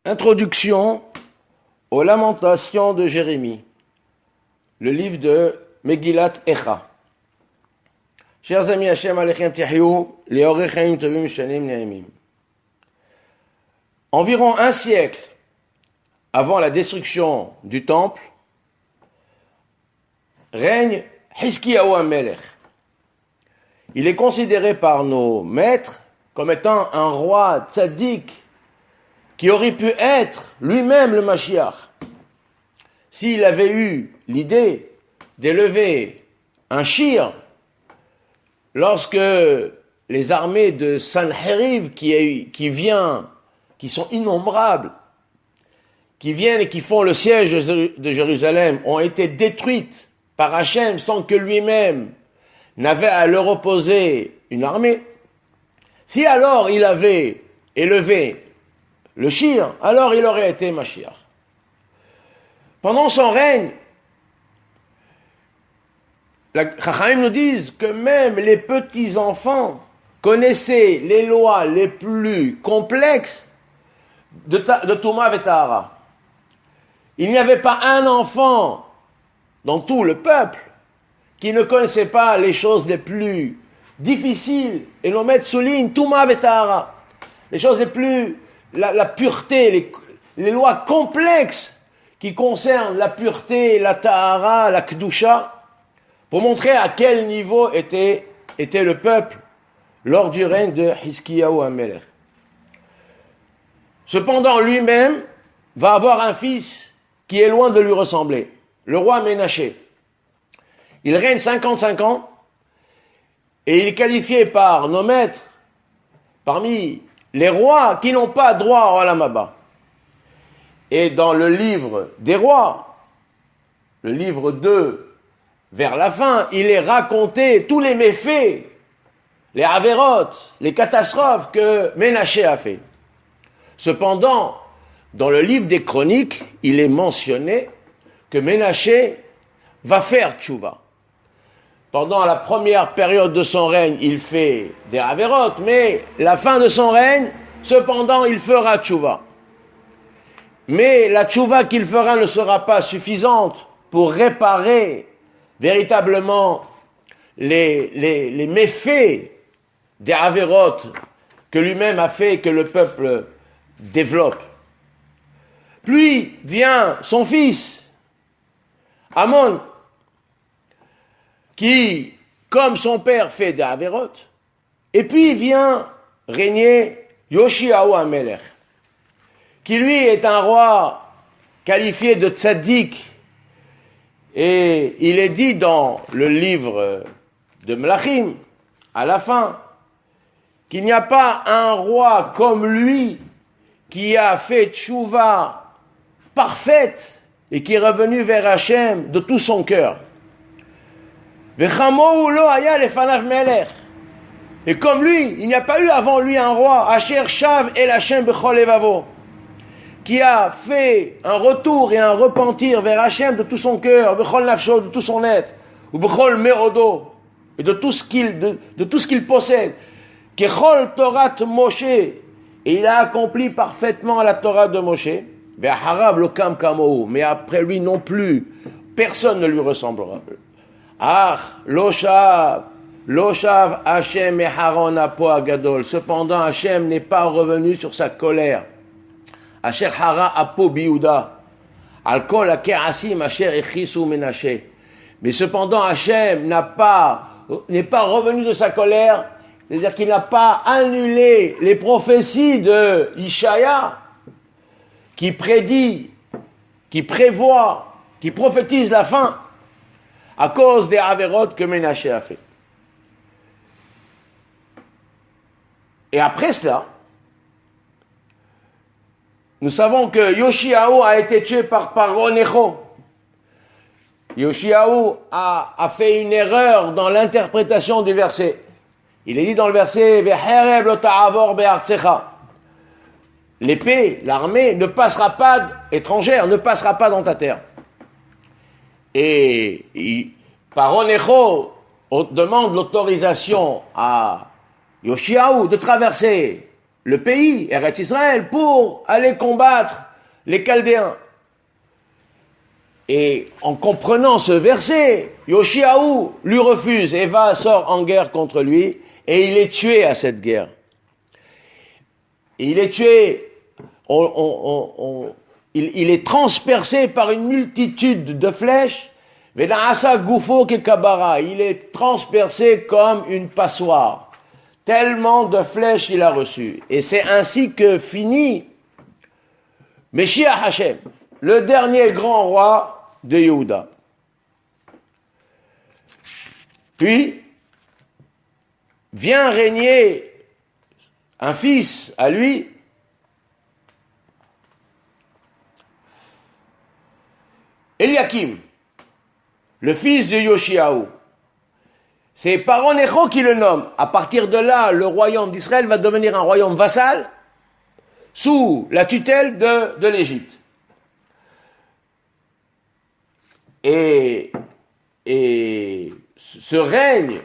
Introduction aux Lamentations de Jérémie, le livre de Megillat Echa. Chers amis, Hashem Alechem Tihyou, Leorei Chaim Tovim Shanim Ne'emim. Environ un siècle avant la destruction du temple, règne Hiskiyahu HaMelech. Il est considéré par nos maîtres comme étant un roi tzaddik qui aurait pu être lui-même le Mashiach. S'il avait eu l'idée d'élever un shir lorsque les armées de Sanheriv qui sont innombrables, qui viennent et qui font le siège de Jérusalem, ont été détruites par Hachem sans que lui-même n'avait à leur opposer une armée. Si alors il avait élevé le shir, alors il aurait été Mashiach. Pendant son règne, les Chachamim nous disent que même les petits-enfants connaissaient les lois les plus complexes de Touma et Tahara. Il n'y avait pas un enfant dans tout le peuple qui ne connaissait pas les choses les plus difficiles, et l'on met souligne Touma et Tahara, les choses les plus, la pureté, les lois complexes qui concernent la pureté, la Tahara, la Kedusha, pour montrer à quel niveau était le peuple lors du règne de Hiskiyahu HaMelech. Cependant, lui-même va avoir un fils qui est loin de lui ressembler, le roi Ménaché. Il règne 55 ans et il est qualifié par nos maîtres parmi les rois qui n'ont pas droit au Olam Haba. Et dans le livre des rois, le livre 2, vers la fin, il est raconté tous les méfaits, les avérotes, les catastrophes que Ménaché a fait. Cependant, dans le livre des chroniques, il est mentionné que Ménaché va faire tchouva. Pendant la première période de son règne, il fait des avérotes, mais la fin de son règne, cependant, il fera tchouva. Mais la tchouva qu'il fera ne sera pas suffisante pour réparer véritablement les méfaits des avérotes que lui-même a fait, que le peuple développe. Puis vient son fils, Amon, qui, comme son père, fait des avérotes. Et puis vient régner Yoshiyahu HaMelech, qui lui est un roi qualifié de tzaddik. Et il est dit dans le livre de Melachim, à la fin, qu'il n'y a pas un roi comme lui qui a fait tchouva parfaite et qui est revenu vers Hachem de tout son cœur. Et comme lui, il n'y a pas eu avant lui un roi, Asher Shav El Hachem Bechol Levavo, qui a fait un retour et un repentir vers Hachem de tout son cœur, Bechol Nafsho, de tout son être, ou Bechol Meodo, et de tout ce qu'il possède. Kechol Torat Moshe, et il a accompli parfaitement la Torah de Moshe. Mais après lui non plus, personne ne lui ressemblera. Lochav Hachem et Haron Apo Agadol. Cependant, Hachem n'est pas revenu sur sa colère. Asher Hara Apo Biouda. Alkol Akerasim Asher Echisu Menaché. Mais cependant, Hachem n'est pas revenu de sa colère, c'est-à-dire qu'il n'a pas annulé les prophéties de Ishaïa, qui prédit, qui prévoit, qui prophétise la fin, à cause des avérotes que Ménaché a fait. Et après cela, nous savons que Yoshiyahu a été tué par Paro Necho. Yoshiyahu a fait une erreur dans l'interprétation du verset. Il est dit dans le verset Ve'hereb lo ta'avor be'artsecha. L'épée, l'armée, ne passera pas étrangère, ne passera pas dans ta terre. Et Paro Necho demande l'autorisation à Yoshiyahu de traverser le pays, Eretz Israël, pour aller combattre les Chaldéens. Et en comprenant ce verset, Yoshiaou lui refuse et sort en guerre contre lui, et il est tué à cette guerre. Et il est tué, il est transpercé par une multitude de flèches, il est transpercé comme une passoire. Tellement de flèches il a reçu. Et c'est ainsi que finit Meshiach Hashem, le dernier grand roi de Yehuda. Puis, vient régner un fils à lui, Eliakim, le fils de Yoshiaou. C'est Paron Necho qui le nomme. À partir de là, le royaume d'Israël va devenir un royaume vassal sous la tutelle de l'Égypte. Et ce règne,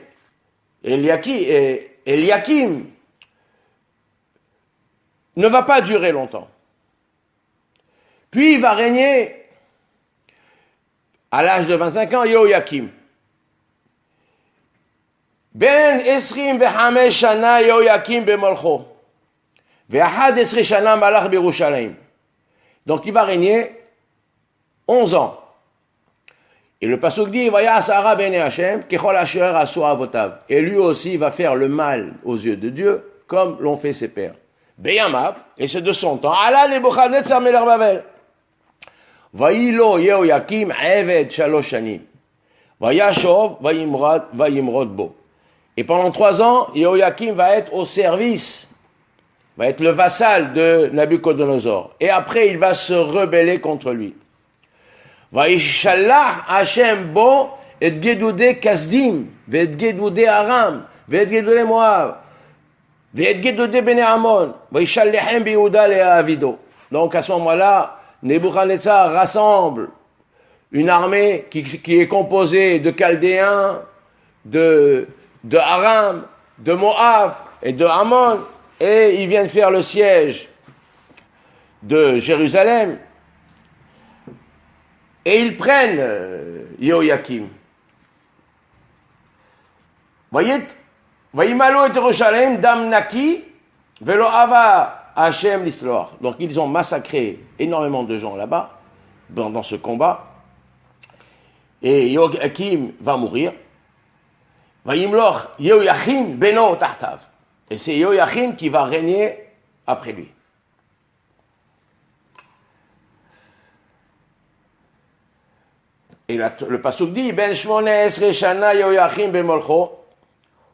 Eliakim, ne va pas durer longtemps. Puis il va régner, à l'âge de 25 ans, Yehoyakim. Ben Esrim ve'hamesh shana Yehoyakim b'molcho. Ve'ahad esri shana malach b'Yerushalayim. Donc il va régner 11 ans. Et le pasuk dit, Vayas hara b'nei Hashem, kechol asher asu avotav. Et lui aussi va faire le mal aux yeux de Dieu, comme l'ont fait ses pères. Beyamav, et c'est de son temps, Allah Nebuchadnezzar melech Bavel. Vayilo Yehoyakim eved shalosh shanim. Vayashov vayimrod bo. Et pendant 3 ans, Yehoyakim va être au service, va être le vassal de Nabucodonosor. Et après, il va se rebeller contre lui. Vayishalach Hashem bo et gedudei Kasdim, et gedudei Aram, et gedudei Moab, et gedudei Bnei Ammon, vayishallechem b'Yehuda le'avido. Donc à ce moment-là, Nebuchadnezzar rassemble une armée qui est composée de Chaldéens, de Aram, de Moab et de Ammon, et ils viennent faire le siège de Jérusalem, et ils prennent Yehoyakim. Vayimalo et Yerushalayim dam naki velo ava Hashem l'histoire. Donc ils ont massacré énormément de gens là-bas, dans ce combat, et Yehoyakim va mourir. Vayimloch Yehoyachin beno tahtav. Et c'est Yehoyachin qui va régner après lui. Et le pasuk dit, Ben shmone esre shana Yehoyachin bemolcho,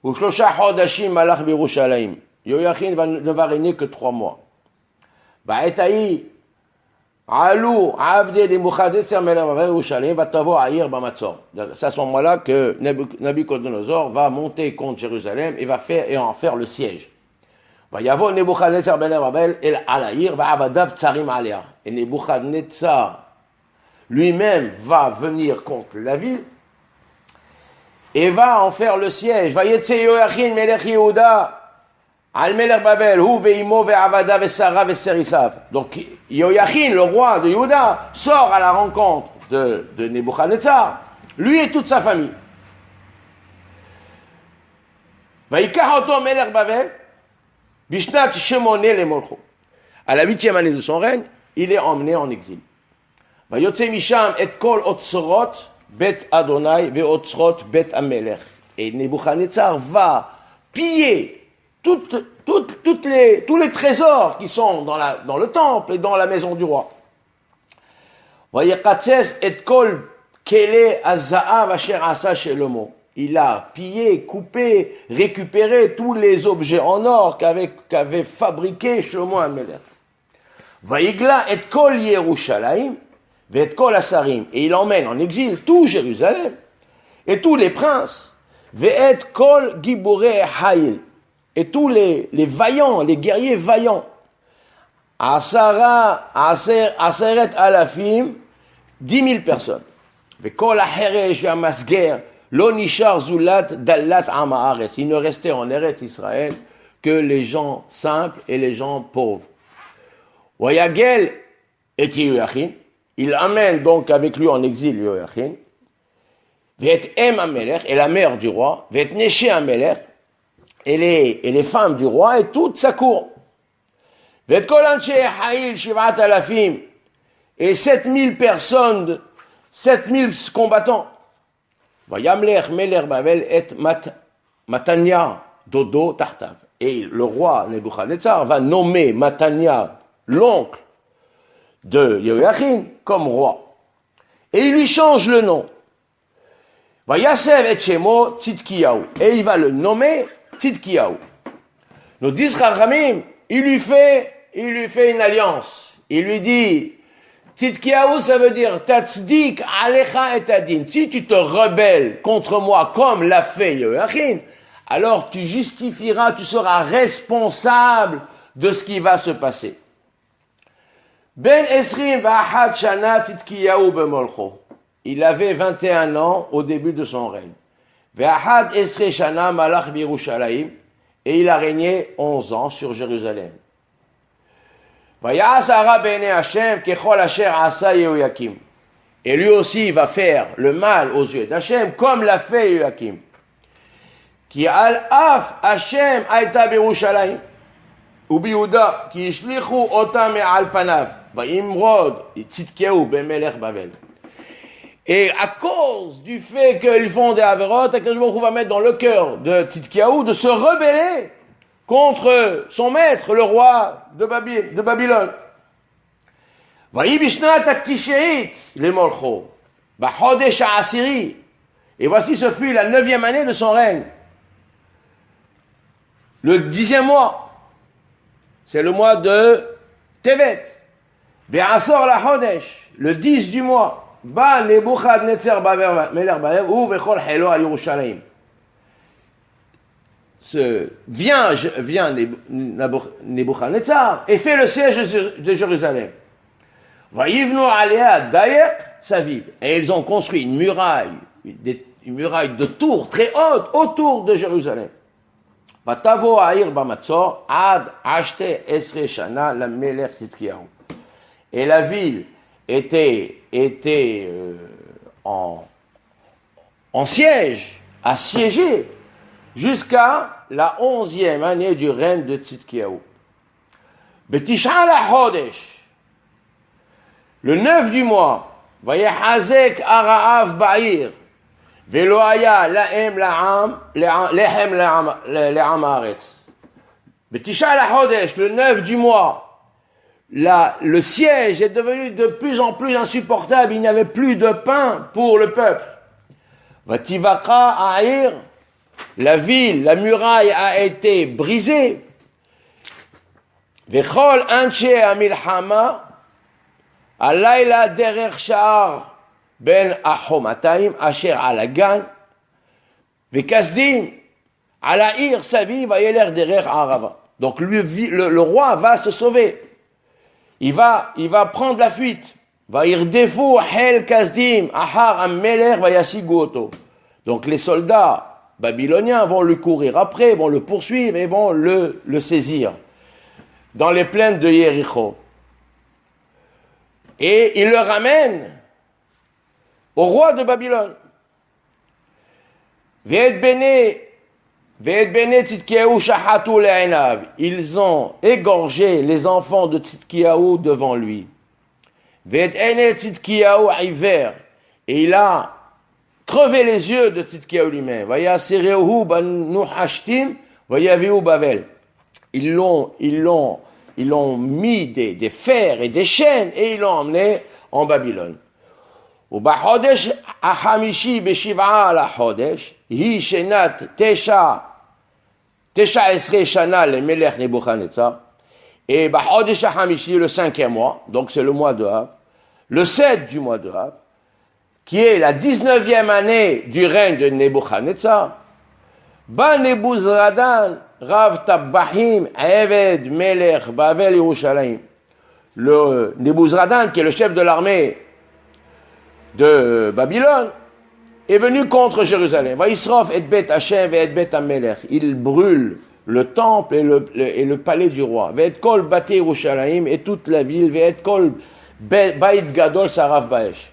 ou shlosha chodashim malach b'Yerushalayim. Yehoyachin ne va régner que 3 mois. Ba'etaï, alou, avde de Nebuchadnezzar melech Bavel Yerushalayim, vatavo aïr bamatzor. C'est à ce moment-là que Nabucodonosor va monter contre Jérusalem et va en faire le siège. Vayavo Nebuchadnezzar melech Bavel el alaïr, va'avadav tsarim alea. Et Nebuchadnezzar lui-même va venir contre la ville et va en faire le siège. Vayetse Yehoyachin melech Yehuda al melech Babel hu ve'imo ve'avada ve'sara ve'serisav. Donc Yehoyachin, le roi de Yehuda, sort à la rencontre de Nebuchadnezzar, lui et toute sa famille. Vayikach oto melech Babel bishnat shemone lemolcho. À la 8e année de son règne, il est emmené en exil. Vayotse misham et kol otzrot bet Adonai ve'otzrot bet Amelech. Et Nebuchadnezzar va piller tous les trésors qui sont dans le temple et dans la maison du roi. Vayekatzes et kol kele azaav asher asa Shlomo. Il a pillé, coupé, récupéré tous les objets en or qu'avait fabriqué Shlomo Amelech. Vayigla et kol Yerushalayim et kol asarim. Et il emmène en exil tout Jérusalem et tous les princes. Ve'et kol giborei hayil. Et tous les vaillants, les guerriers vaillants. Aseret alafim, 10 000 personnes. Ve'kol hacheresh ve'amasger, lo nishar zulat dalat am haaretz. Il ne restait en Eretz Israël que les gens simples et les gens pauvres. Wayagel et Yehoiachin, il amène donc avec lui en exil Yehoiachin, V'et em Amelech, et la mère du roi, V'et Neché Amelech, et les femmes du roi et toute sa cour. V'et kol anshe Ha'il shivat alafim, et 7000 personnes, 7000 combattants. Vayamlech Melech Bavel et Matania Dodo Tartav. Et le roi Nebuchadnezzar va nommer Matania, l'oncle de Yehoiachin, comme roi. Et il lui change le nom. Vayasev et Shemo Tzidkiyahu. Et il va le nommer Tzidkiyahu. Nous disent Chachamim, il lui fait une alliance. Il lui dit, Tzidkiyahu, ça veut dire Tatzdik Alecha et Adin. Si tu te rebelles contre moi comme l'a fait Yehoiachin, alors tu justifieras, tu seras responsable de ce qui va se passer. Ben Esrim va'achad shana Tzidkiyahu b'molcho. Il avait 21 ans au début de son règne. Ve'achad esre shana malach b'Yerushalayim. Et il a régné 11 ans sur Jérusalem. Vayas hara b'nei Hashem kechol asher asa Yehoyakim. Et lui aussi va faire le mal aux yeux d'Hashem comme l'a fait Yehoyakim. Ki al af Hashem aita b'Yerushalayim. וביהודה, כי השליכו אותם מעל פניו, וימרוד, צדקיהו במלך בבל. Et à cause du fait qu'ils font des avérotes, Akadosh Baruch Hu va mettre dans le cœur de Tzidkiyahu de se rebeller contre son maître, le roi de Babylone. ויהי בשנת התשיעית למולכו, בחודש העשירי. Et voici, ce fut la 9e année de son règne. Le 10e mois. C'est le mois de Tevet. Be'asor la Chodesh, le 10 du mois. Ba Nebuchadnezzar Melech Bavel ou Vechol Helo à Yerushalayim. Vient Nebuchadnezzar et fait le siège de Jérusalem. Vayivnu alea Dayak Saviv. Et ils ont construit une muraille de tours très haute autour de Jérusalem. ותבוא העיר במצור עד עשתה 10 שנה למלך צדקיהו. Et la ville était en siège, assiégée, jusqu'à la 11e année du règne de Tzidkiyahu. בתשעה לחודש, le 9 du mois, ויחזק הרעב בעיר, ולא היה להם לחם לעם הארץ. בתשעה לחודש, le 9 du mois, le siège est devenu de plus en plus insupportable, il n'y avait plus de pain pour le peuple. ותבקע העיר, la ville, la muraille a été brisée. וכל אנשי המלחמה, הלילה דרך שער Ben Ahomataim, Asher Alagan, Vekasdim, Alaïr Savi, va y aller derrière Arava. Donc le roi va se sauver. Il va prendre la fuite. Va y redefou Hel Kasdim, Ahar Ameler, va yasigoto. Donc les soldats babyloniens vont le courir après, vont le poursuivre et vont le saisir dans les plaines de Jéricho. Et il le ramène au roi de Babylone. Ve'et bene Tzidkiyahu shahatu le'einav. Ils ont égorgé les enfants de Tzidkiyahu devant lui. Ve'et ene Tzidkiyahu iver. Et il a crevé les yeux de Tzidkiyahu lui-même. Vayaserehu banu hashtim vayavihu Bavel. Ils l'ont mis des fers et des chaînes et ils l'ont emmené en Babylone. ובחודש החמישי בשבעה לחודש, היא שנת 19 שנה למלך נבוכדנצר, et בחודש החמישי, le 5e mois, donc c'est le mois de Av, le 7 du mois de Av, qui est la 19e année du règne de Nebuchadnezzar, bas Nebuzradan, Rav Tabbahim, Eved Melech Bavel Yerushalayim. Le Nebuzradan, qui est le chef de l'armée de Babylone, est venu contre Jérusalem. Vaïsrof et Bet Hashem et Bet Amelech. Il brûle le temple et le palais du roi. Ve'et kol bati Yerushalayim, et toute la ville. Ve'et kol bait gadol sarav baesh.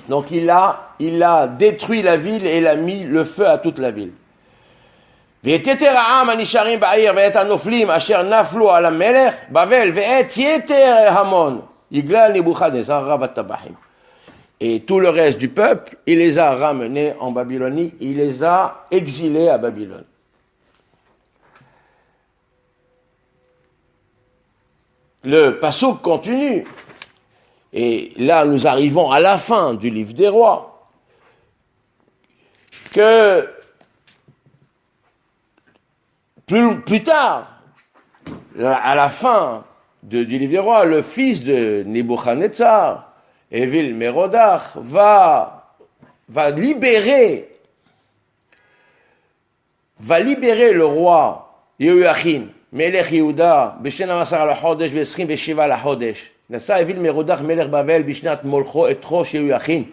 Donc il a détruit la ville et il a mis le feu à toute la ville. ואת יתר העם הנשארים בעיר ואת הנופלים אשר נפלו על המלך בבל ואת יתר המון יגלה נבוכדנצר רב הטבחים. Et tout le reste du peuple, il les a ramenés en Babylonie, il les a exilés à Babylone. Le passouk continue, et là nous arrivons à la fin du livre des rois, que plus tard, à la fin du livre des rois, le fils de Nebuchadnezzar, Evil Merodach, va libérer le roi Yehoiachin, Melech Yehuda, B'shen Amasar al-Chodesh, V'eschim V'shiva al-Chodesh. Nasa Evil Merodach, Melech Babel, Bishnat Molcho, et Rosh Yehoiachin.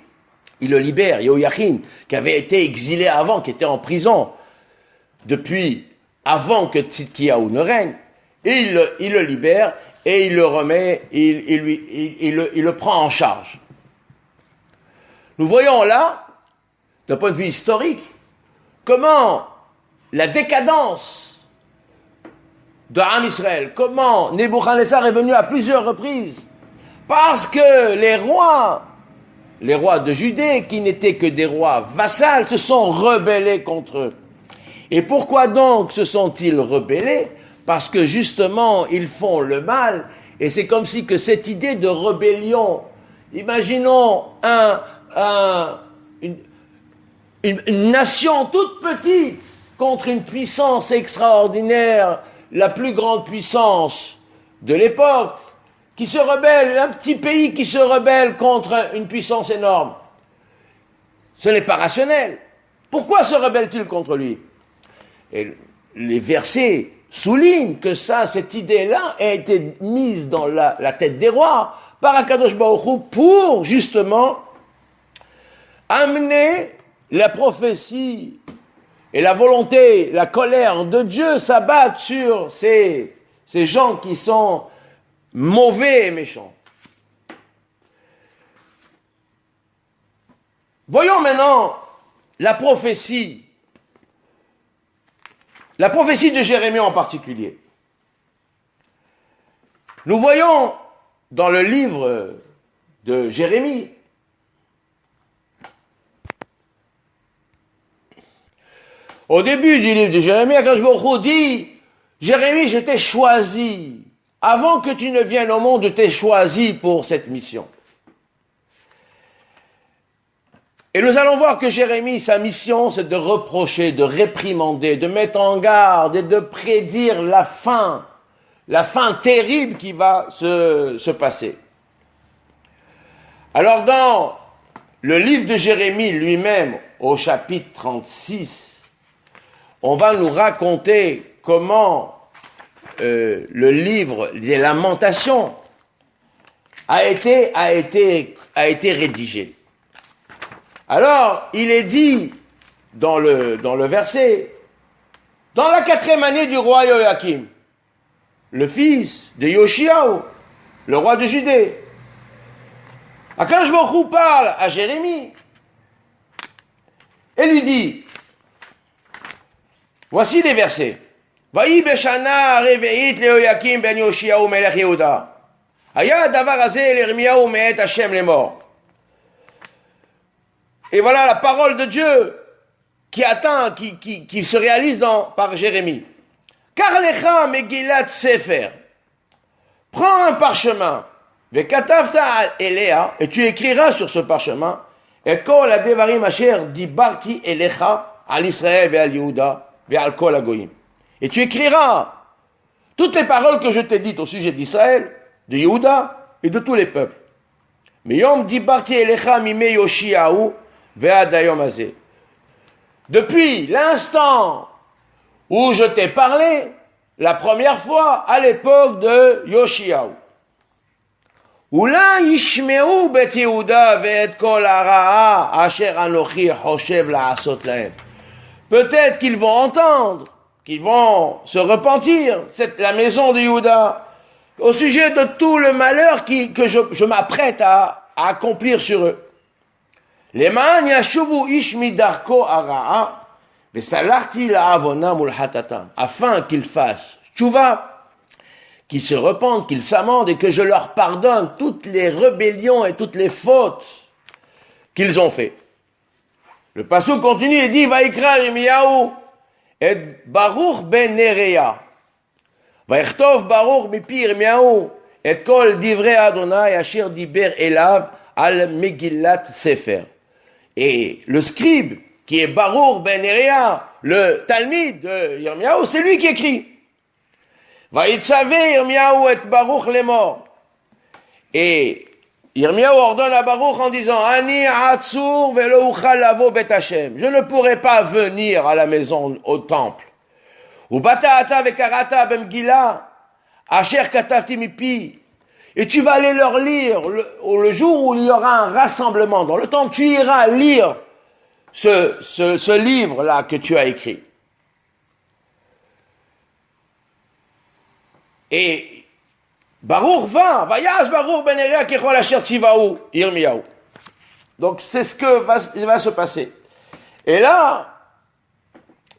Il le libère, Yehoiachin, qui avait été exilé avant, qui était en prison depuis avant que Tzidkiyahu ne règne, et il le libère, et il le remet, il le prend en charge. Nous voyons là, d'un point de vue historique, comment la décadence de Am Israël, comment Nebuchadnezzar est venu à plusieurs reprises, parce que les rois de Judée, qui n'étaient que des rois vassals, se sont rebellés contre eux. Et pourquoi donc se sont-ils rebellés? Parce que justement, ils font le mal, et c'est comme si que cette idée de rébellion, imaginons une nation toute petite contre une puissance extraordinaire, la plus grande puissance de l'époque, qui se rebelle, un petit pays qui se rebelle contre une puissance énorme. Ce n'est pas rationnel. Pourquoi se rebelle-t-il contre lui? Et les versets soulignent que cette idée-là a été mise dans la tête des rois par Akadosh Baruch Hu pour justement amener la prophétie et la volonté, la colère de Dieu s'abattre sur ces gens qui sont mauvais et méchants. Voyons maintenant la prophétie de Jérémie en particulier. Nous voyons dans le livre de Jérémie au début du livre de Jérémie, quand je vous dis, Jérémie, je t'ai choisi. Avant que tu ne viennes au monde, je t'ai choisi pour cette mission. Et nous allons voir que Jérémie, sa mission, c'est de reprocher, de réprimander, de mettre en garde et de prédire la fin terrible qui va se passer. Alors dans le livre de Jérémie lui-même, au chapitre 36, on va nous raconter comment le livre des Lamentations a été rédigé. Alors, il est dit dans le verset, dans la 4e année du roi Joachim, le fils de Yoshiaou, le roi de Judée, Akadosh Baruch Hu parle à Jérémie et lui dit, voici les versets. Vayi beshana reve'it leYoakim ben Yoshiaou melech Yehuda. Haya davar hazeh l'Yirmiyahu me'et Hashem lemor. Et voilà la parole de Dieu qui se réalise par Jérémie. Kar lecha megillat sefer. Prends un parchemin. Ve'katavta elea. Et tu écriras sur ce parchemin. Et kol hadevarim asher dibarti elecha al Israël ve'al Yehuda ve'al kol hagoyim. Et tu écriras toutes les paroles que je t'ai dites au sujet d'Israël, de Yehuda et de tous les peuples. Mais yom dibarti elecha mime Yoshiahu ve'ad hayom hazeh. Depuis l'instant où je t'ai parlé, la première fois, à l'époque de Yoshiahu. Oula yishmeu bet Yehuda ve'et kol hara'a asher anochi choshev la'asot lahem. Peut-être qu'ils vont entendre qui vont se repentir, la maison de Yehuda, au sujet de tout le malheur que je m'apprête à accomplir sur eux. Leman yashuvu ish midarko ara'a vesalarti la'avona mul hatata, afin qu'ils fassent tchouva, qu'ils se repentent, qu'ils s'amendent et que je leur pardonne toutes les rébellions et toutes les fautes qu'ils ont fait. Le pasuk continue et dit Vaikra Yirmiyahu et Baruch ben Nereya Vaikhtov Baruch mipi Yirmiyahu et kol divrei Adonai asher diber elav al Megillat Sefer. Et le scribe qui est Baruch ben Nereya, le Talmid de Yirmiyahu, c'est lui qui écrit. Vaïtsavé Yirmiyahu et Baruch les morts. Et Yirmiyahu ordonne à Baruch en disant Ani atzur velo uchal lavo bet Hashem. Je ne pourrai pas venir à la maison, au temple. Ou bataata vekarata bemgila asher katavti mipi. Et tu vas aller leur lire le jour où il y aura un rassemblement dans le temple. Tu iras lire ce livre-là que tu as écrit. Et Baruch va, Vayaz Baruch ben Nereya kechol asher tzivahu Yirmiyahu. Donc c'est ce que va se passer. Et là,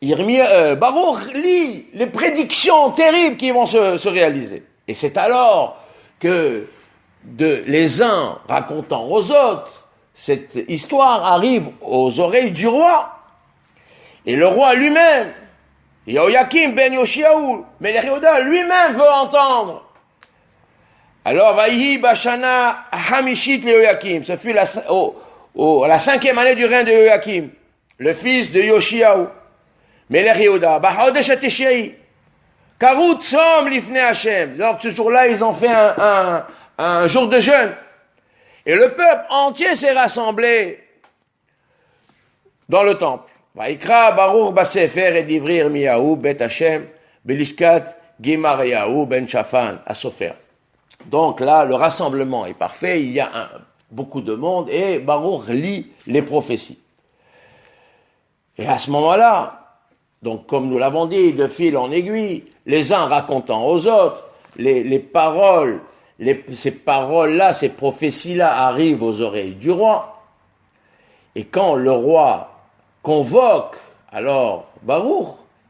Baruch lit les prédictions terribles qui vont se réaliser. Et c'est alors que les uns racontant aux autres, cette histoire arrive aux oreilles du roi. Et le roi lui-même, Yehoyakim ben Yoshiahu, Melech Yehuda, lui-même veut entendre. Alors, Vaïhi Bashana Hamishit le Yehoyakim, ce fut la 5e année du règne de Yehoyakim, le fils de Yoshiahu, Melech Yehuda, Bachodesh HaTishri, Karut Tzom Lifnei Hashem. Donc, ce jour-là, ils ont fait un jour de jeûne. Et le peuple entier s'est rassemblé dans le temple. Vaikra Baruch Basefer et Divri Yirmiyahu Bet Hashem Belishkat Gemariyahu Ben Shafan à Sofer. Donc là, le rassemblement est parfait, il y a beaucoup de monde et Baruch lit les prophéties. Et à ce moment-là, donc comme nous l'avons dit, de fil en aiguille, les uns racontant aux autres, les paroles, ces paroles-là, ces prophéties-là arrivent aux oreilles du roi. Et quand le roi convoque alors Baruch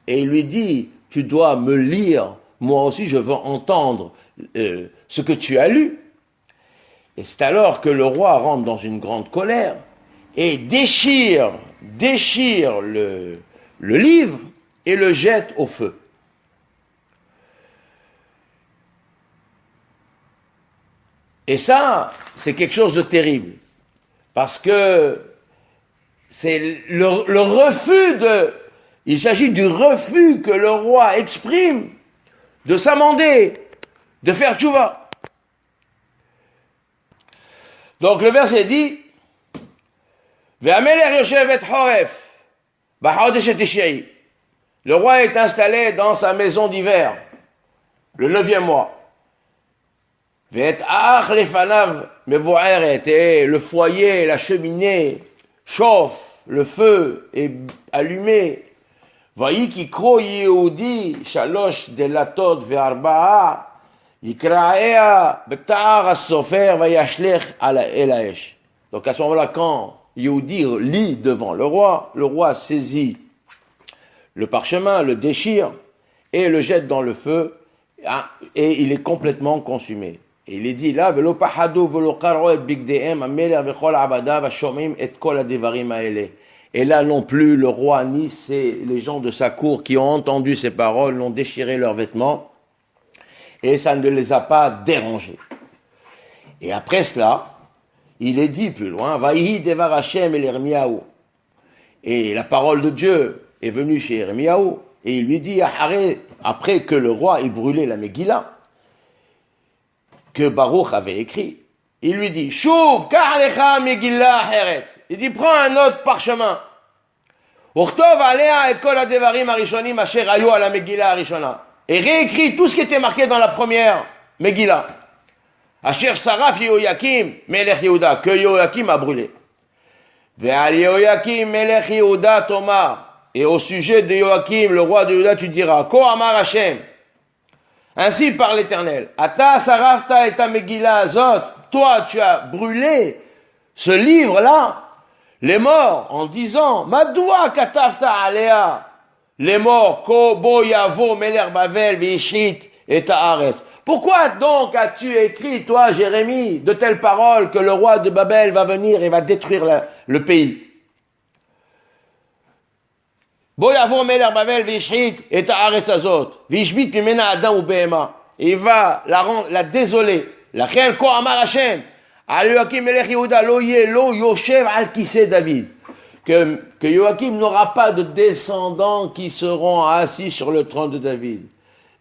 et il lui dit « Tu dois me lire, moi aussi je veux entendre ce que tu as lu. » Et c'est alors que le roi rentre dans une grande colère et déchire le livre et le jette au feu. Et ça, c'est quelque chose de terrible, parce que c'est le refus il s'agit du refus que le roi exprime de s'amender, de faire tchouva. Donc le verset dit Ve'amelech yoshev et Horef b'chodesh HaTishri. Le roi est installé dans sa maison d'hiver, le 9e mois. Ve'et ach lefanav mevo'eret, et le foyer, la cheminée chauffe, le feu est allumé. Vayiki kro Yehudi shalosh delatot ve'arba'a yikra'ea beta'ar as-sofer vayashlech el ha'esh. Donc à ce moment-là, quand Yehudi lit devant le roi saisit le parchemin, le déchire et le jette dans le feu, et il est complètement consumé. Et il est dit là, velo pahadu velo qaro et bigdehem amelech vechol abadav hashomim et kol hadevarim haele. Et là non plus le roi ni les gens de sa cour qui ont entendu ces paroles n'ont déchiré leurs vêtements et ça ne les a pas dérangés. Et après cela, il est dit plus loin, Vaïhi devar Hashem el Yirmiyahu. Et la parole de Dieu est venue chez Yirmiyahu et il lui dit, après que le roi ait brûlé la Megillah, que Baruch avait écrit, il lui dit, Shuv ka'alecha Megillah heret. Il dit, prends un autre parchemin. Urtov alea et kol hadevarim harishonim asher hayu ala Megillah harishona. Et réécrit tout ce qui était marqué dans la première Megillah. Asher saraf Yehoyakim melech Yehuda, que Yehoyakim a brûlé. Ve'al Yehoyakim melech Yehuda tomar, et au sujet de Joachim, le roi de Juda, tu diras, Ko Amar Hashem, ainsi parle l'Éternel, Ata sarafta et Megillah azot, toi tu as brûlé ce livre-là, les morts, en disant, Madoua katafta alea, les morts, Ko bo yavo meler bavel vishit et haaretz. Pourquoi donc as-tu écrit, toi, Jérémie, de telles paroles que le roi de Babel va venir et va détruire le pays? Bo yavo meler bavel vishit et haaretz azot, vishbit mimena adam ou behema. Il va la désoler. La reine Ko Amar Hashem. Joachim Melech Yehuda lo yoshev al kisei David. Que Joachim n'aura pas de descendants qui seront assis sur le trône de David.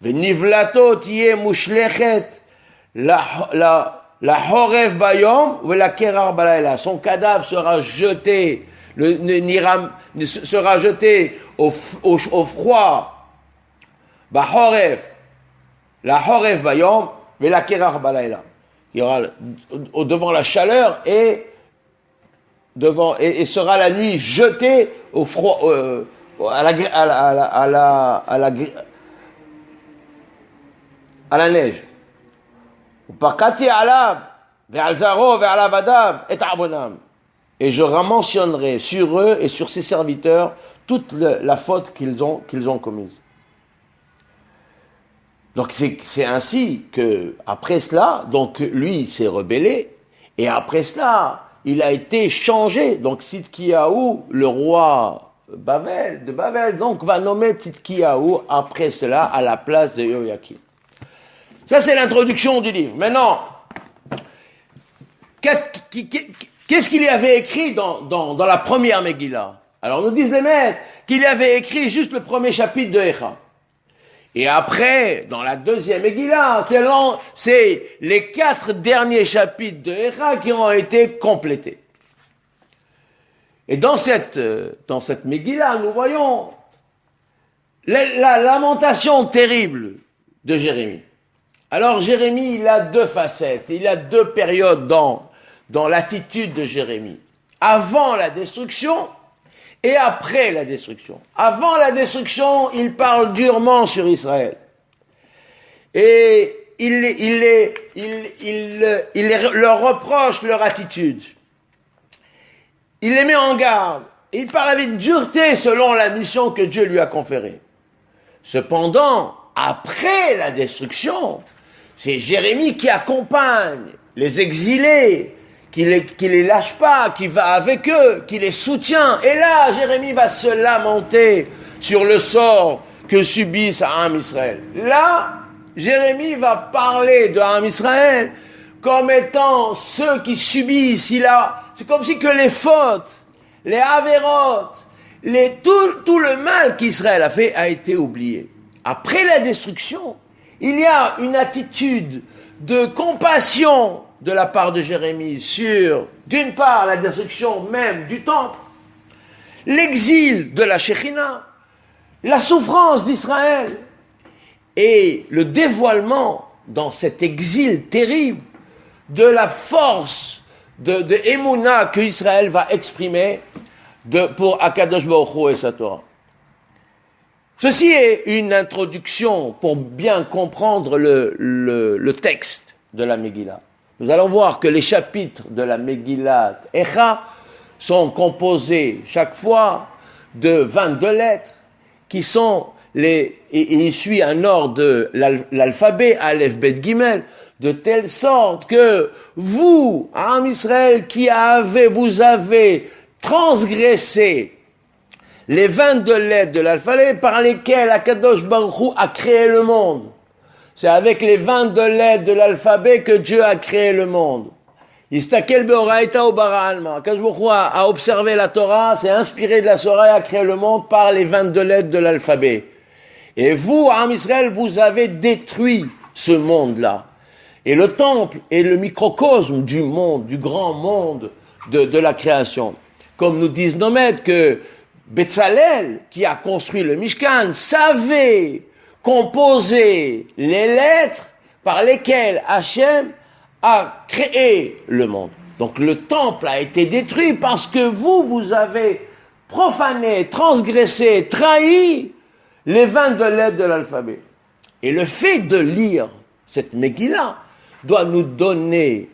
Venivlato tiye mushlechet la horev bayom ou la kerar balayla. Son cadavre sera jeté, sera jeté au froid. Ba horev, la horev bayom ou la kerar balayla. Il y aura devant la chaleur et sera la nuit jeté au froid, à la neige. Et je mentionnerai sur eux et sur ses serviteurs toute la faute qu'ils ont commise. Donc c'est ainsi que après cela, donc lui il s'est rebellé et après cela il a été changé. Donc Tzidkiyahu, le roi de Babel, donc va nommer Tzidkiyahu après cela à la place de Joachim. Ça c'est l'introduction du livre. Maintenant, qu'est-ce qu'il y avait écrit dans la première Megillah? Alors nous disent les maîtres qu'il y avait écrit juste le premier chapitre de Echa. Et après, dans la deuxième Megillah, c'est les 4 derniers chapitres de Echa qui ont été complétés. Et dans cette Megillah, nous voyons la lamentation terrible de Jérémie. Alors Jérémie, il a 2 facettes, il a 2 périodes dans l'attitude de Jérémie. Avant la destruction et après la destruction. Avant la destruction, il parle durement sur Israël. Et il leur reproche leur attitude. Il les met en garde. Il parle avec dureté selon la mission que Dieu lui a conférée. Cependant, après la destruction, c'est Jérémie qui accompagne les exilés, qui les lâche pas, qui va avec eux, qui les soutient. Et là, Jérémie va se lamenter sur le sort que subissent Am Israël. Là, Jérémie va parler de Am Israël comme étant ceux qui subissent. C'est comme si que les fautes, les avérotes, tout le mal qu'Israël a fait a été oublié. Après la destruction, il y a une attitude de compassion de la part de Jérémie sur, d'une part, la destruction même du temple, l'exil de la Shekhinah, la souffrance d'Israël et le dévoilement dans cet exil terrible de la force de Emouna que Israël va exprimer pour Akadosh Baruch Hu et sa Torah. Ceci est une introduction pour bien comprendre le texte de la Megillah. Nous allons voir que les chapitres de la Megillat Echa sont composés chaque fois de 22 lettres qui sont et il suit un ordre de l'alphabet, Aleph, Bet, Gimel, de telle sorte que vous, Am Israël, vous avez transgressé les 22 lettres de l'alphabet par lesquelles Akadosh Baruch Hu a créé le monde. C'est avec les 22 lettres de l'alphabet que Dieu a créé le monde. Istakel beoraita ubara alma. Akadosh Baruch Hu a observé la Torah, s'est inspiré de la Torah et a créé le monde par les 22 lettres de l'alphabet. Et vous, Am Israël, vous avez détruit ce monde-là. Et le temple est le microcosme du monde, du grand monde de la création. Comme nous disent nos maîtres que Betzalel, qui a construit le Mishkan, savait composer les lettres par lesquelles Hachem a créé le monde. Donc le temple a été détruit parce que vous avez profané, transgressé, trahi les 22 lettres de l'alphabet. Et le fait de lire cette Megillah doit nous donner,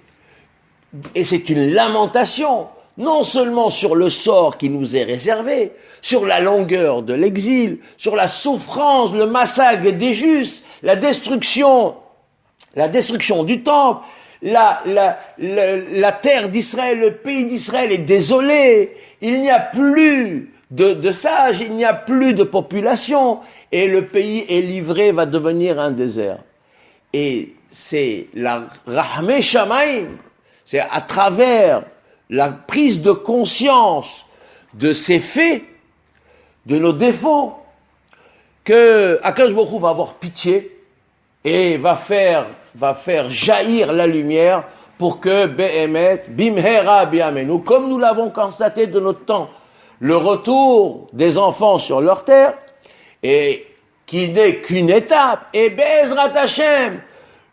et c'est une lamentation, non seulement sur le sort qui nous est réservé, sur la longueur de l'exil, sur la souffrance, le massacre des justes, la destruction du temple, la terre d'Israël, le pays d'Israël est désolé, il n'y a plus de sages, il n'y a plus de population, et le pays est livré, va devenir un désert. Et c'est la Rahmé Shamaim, c'est à travers la prise de conscience de ces faits, de nos défauts, que Akadosh Baruch Hu va avoir pitié et va faire jaillir la lumière pour que Behemet, Bimhera Biamenu, comme nous l'avons constaté de notre temps, le retour des enfants sur leur terre, et qui n'est qu'une étape, et Be'ezrat Hashem,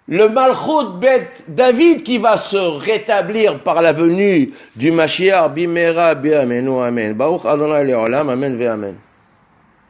le Malchut Bet David qui va se rétablir par la venue du Mashiach, Bimhera Biamenu, Amen. Baruch Adonai Le'olam, Amen ve Amen.